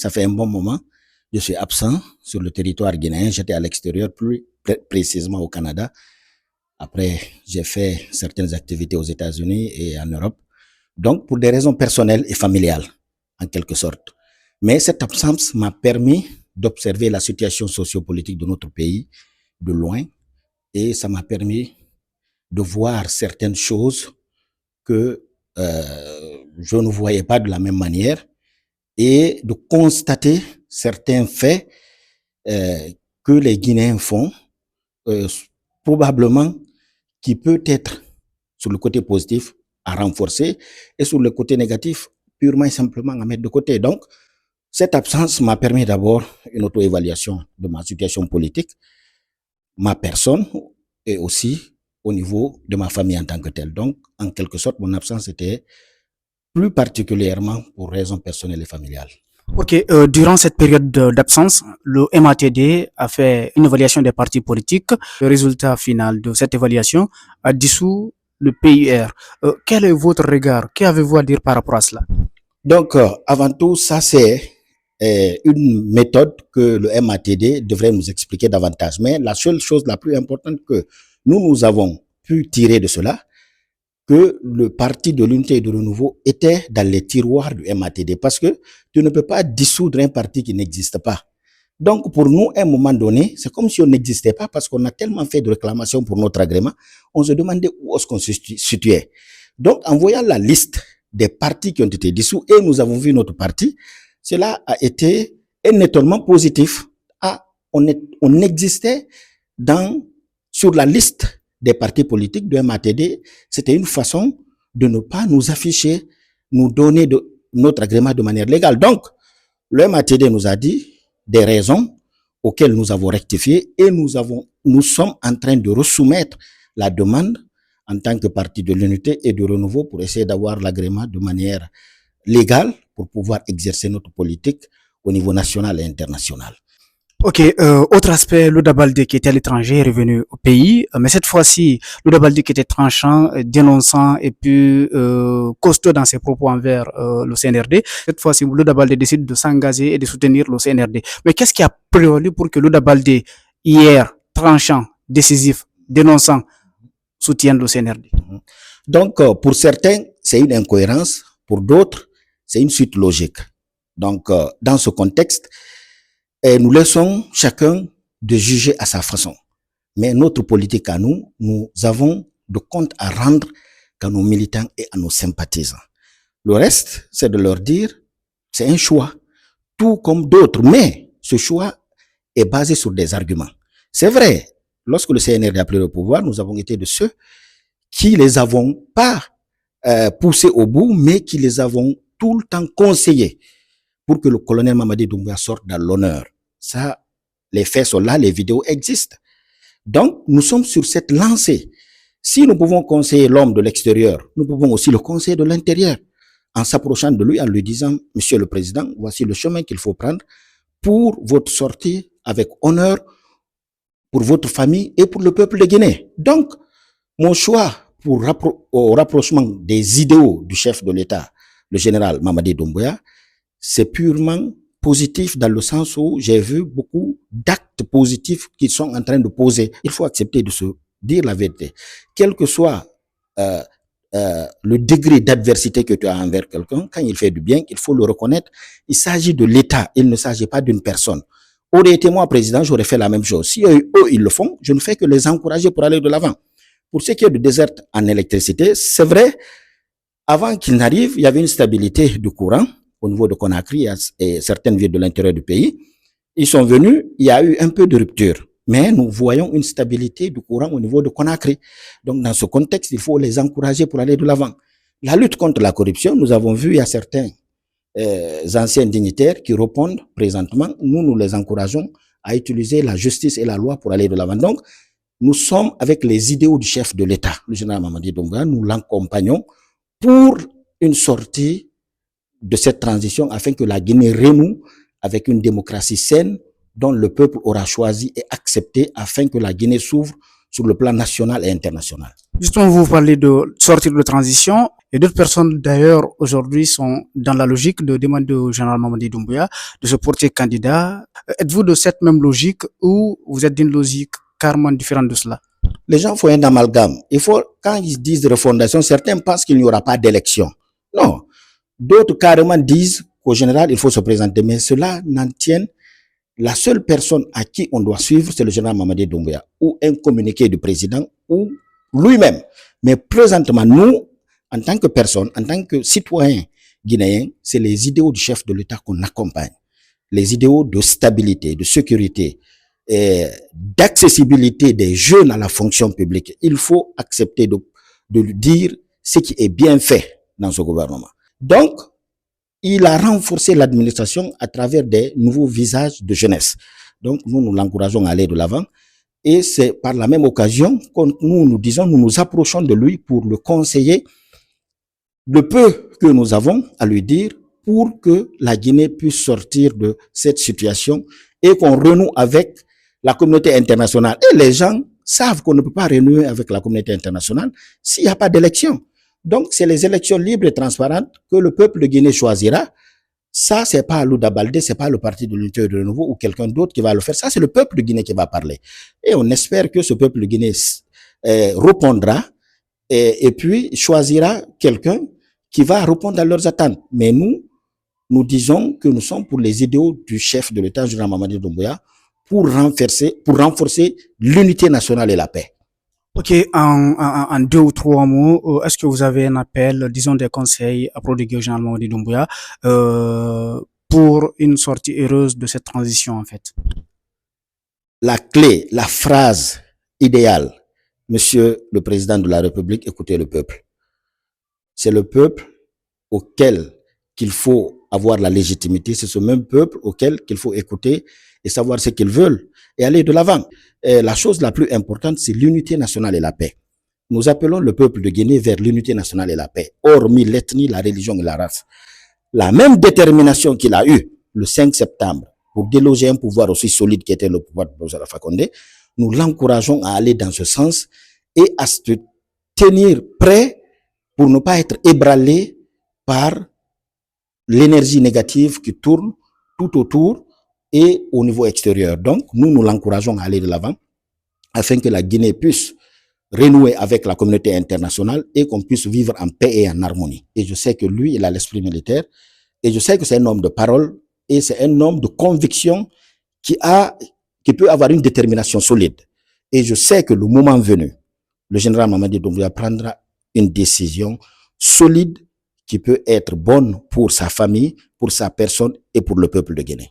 Ça fait un bon moment. Je suis absent sur le territoire guinéen. J'étais à l'extérieur, plus précisément au Canada. Après, j'ai fait certaines activités aux États-Unis et en Europe. Donc, pour des raisons personnelles et familiales, en quelque sorte. Mais cette absence m'a permis d'observer la situation sociopolitique de notre pays de loin. Et ça m'a permis de voir certaines choses que je ne voyais pas de la même manière et de constater certains faits que les Guinéens font, probablement qui peut être sur le côté positif à renforcer et sur le côté négatif purement et simplement à mettre de côté. Donc, cette absence m'a permis d'abord une auto-évaluation de ma situation politique, ma personne et aussi au niveau de ma famille en tant que telle. Donc, en quelque sorte, mon absence était plus particulièrement pour raisons personnelles et familiales. Ok, durant cette période d'absence, le MATD a fait une évaluation des partis politiques. Le résultat final de cette évaluation a dissous le PUR. Quel est votre regard? Qu'avez-vous à dire par rapport à cela? Donc, avant tout, ça c'est une méthode que le MATD devrait nous expliquer davantage. Mais la seule chose la plus importante que nous avons pu tirer de cela, que le parti de l'unité et du renouveau était dans les tiroirs du MATD parce que tu ne peux pas dissoudre un parti qui n'existe pas. Donc, pour nous, à un moment donné, c'est comme si on n'existait pas parce qu'on a tellement fait de réclamations pour notre agrément, on se demandait où est-ce qu'on se situait. Donc, en voyant la liste des partis qui ont été dissous et nous avons vu notre parti, cela a été un étonnement positif. Ah, on existait sur la liste des partis politiques de MATD, c'était une façon de ne pas nous afficher, nous donner notre agrément de manière légale. Donc, le MATD nous a dit des raisons auxquelles nous avons rectifié et nous sommes en train de resoumettre la demande en tant que parti de l'unité et du renouveau pour essayer d'avoir l'agrément de manière légale pour pouvoir exercer notre politique au niveau national et international. Ok, autre aspect, Louda Baldé qui était à l'étranger est revenu au pays, mais cette fois-ci, Louda Baldé qui était tranchant, dénonçant et puis costaud dans ses propos envers le CNRD. Cette fois-ci, Louda Baldé décide de s'engager et de soutenir le CNRD. Mais qu'est-ce qui a prévalu pour que Louda Baldé, hier, tranchant, décisif, dénonçant, soutienne le CNRD? Donc, pour certains, c'est une incohérence, pour d'autres, c'est une suite logique. Donc, dans ce contexte, et nous laissons chacun de juger à sa façon. Mais notre politique à nous, nous avons de comptes à rendre qu'à nos militants et à nos sympathisants. Le reste, c'est de leur dire, c'est un choix, tout comme d'autres. Mais ce choix est basé sur des arguments. C'est vrai, lorsque le CNRD a pris le pouvoir, nous avons été de ceux qui les avons pas poussés au bout, mais qui les avons tout le temps conseillés pour que le colonel Mamadi Doumbouya sorte dans l'honneur. Ça, les faits sont là, les vidéos existent. Donc, nous sommes sur cette lancée. Si nous pouvons conseiller l'homme de l'extérieur, nous pouvons aussi le conseiller de l'intérieur, en s'approchant de lui, en lui disant, Monsieur le Président, voici le chemin qu'il faut prendre pour votre sortie avec honneur, pour votre famille et pour le peuple de Guinée. Donc, mon choix au rapprochement des idéaux du chef de l'État, le général Mamadi Doumbouya, c'est purement positif dans le sens où j'ai vu beaucoup d'actes positifs qu'ils sont en train de poser. Il faut accepter de se dire la vérité. Quel que soit le degré d'adversité que tu as envers quelqu'un, quand il fait du bien, il faut le reconnaître. Il s'agit de l'État, il ne s'agit pas d'une personne. Aurait été moi président, j'aurais fait la même chose. Si eux, ils le font, je ne fais que les encourager pour aller de l'avant. Pour ce qui est de désert en électricité, c'est vrai, avant qu'il n'arrive, il y avait une stabilité du courant au niveau de Conakry et certaines villes de l'intérieur du pays. Ils sont venus, il y a eu un peu de rupture. Mais nous voyons une stabilité du courant au niveau de Conakry. Donc, dans ce contexte, il faut les encourager pour aller de l'avant. La lutte contre la corruption, nous avons vu, il y a certains anciens dignitaires qui répondent présentement. Nous les encourageons à utiliser la justice et la loi pour aller de l'avant. Donc, nous sommes avec les idéaux du chef de l'État, le général Mamadi Doumbouya, nous l'accompagnons pour une sortie de cette transition afin que la Guinée renoue avec une démocratie saine dont le peuple aura choisi et accepté afin que la Guinée s'ouvre sur le plan national et international. Justement, vous parlez de sortir de transition. Et d'autres personnes, d'ailleurs, aujourd'hui, sont dans la logique de demander au général Mamadi Doumbouya de se porter candidat. Êtes-vous de cette même logique ou vous êtes d'une logique carrément différente de cela? Les gens font un amalgame. Quand ils disent refondation, certains pensent qu'il n'y aura pas d'élection. Non. D'autres carrément disent qu'au général, il faut se présenter. Mais cela n'en tient. La seule personne à qui on doit suivre, c'est le général Mamadi Doumbouya, ou un communiqué du président, ou lui-même. Mais présentement, nous, en tant que personne, en tant que citoyen guinéen, c'est les idéaux du chef de l'État qu'on accompagne. Les idéaux de stabilité, de sécurité, d'accessibilité des jeunes à la fonction publique. Il faut accepter de dire ce qui est bien fait dans ce gouvernement. Donc, il a renforcé l'administration à travers des nouveaux visages de jeunesse. Donc, nous l'encourageons à aller de l'avant. Et c'est par la même occasion que nous nous approchons de lui pour le conseiller le peu que nous avons à lui dire pour que la Guinée puisse sortir de cette situation et qu'on renoue avec la communauté internationale. Et les gens savent qu'on ne peut pas renouer avec la communauté internationale s'il n'y a pas d'élection. Donc, c'est les élections libres et transparentes que le peuple de Guinée choisira. Ça, c'est pas Louda Baldé, c'est pas le Parti de l'Unité et de Renouveau ou quelqu'un d'autre qui va le faire. Ça, c'est le peuple de Guinée qui va parler. Et on espère que ce peuple de Guinée répondra et puis choisira quelqu'un qui va répondre à leurs attentes. Mais nous disons que nous sommes pour les idéaux du chef de l'État, général Mamadi Doumbouya, pour renforcer l'unité nationale et la paix. Ok, en deux ou trois mots, est-ce que vous avez un appel, disons des conseils à prodiguer au général Mamadi Doumbouya pour une sortie heureuse de cette transition en fait? La clé, la phrase idéale, Monsieur le Président de la République, écoutez le peuple. C'est le peuple auquel qu'il faut avoir la légitimité, c'est ce même peuple auquel qu'il faut écouter et savoir ce qu'ils veulent et aller de l'avant. La chose la plus importante, c'est l'unité nationale et la paix. Nous appelons le peuple de Guinée vers l'unité nationale et la paix, hormis l'ethnie, la religion et la race. La même détermination qu'il a eue le 5 septembre pour déloger un pouvoir aussi solide qui était le pouvoir de Bozara Fakonde, nous l'encourageons à aller dans ce sens et à se tenir prêt pour ne pas être ébranlé par l'énergie négative qui tourne tout autour et au niveau extérieur. Donc, nous l'encourageons à aller de l'avant afin que la Guinée puisse renouer avec la communauté internationale et qu'on puisse vivre en paix et en harmonie. Et je sais que lui, il a l'esprit militaire et je sais que c'est un homme de parole et c'est un homme de conviction qui peut avoir une détermination solide. Et je sais que le moment venu, le général Mamadi Doumbouya prendra une décision solide qui peut être bonne pour sa famille, pour sa personne et pour le peuple de Guinée.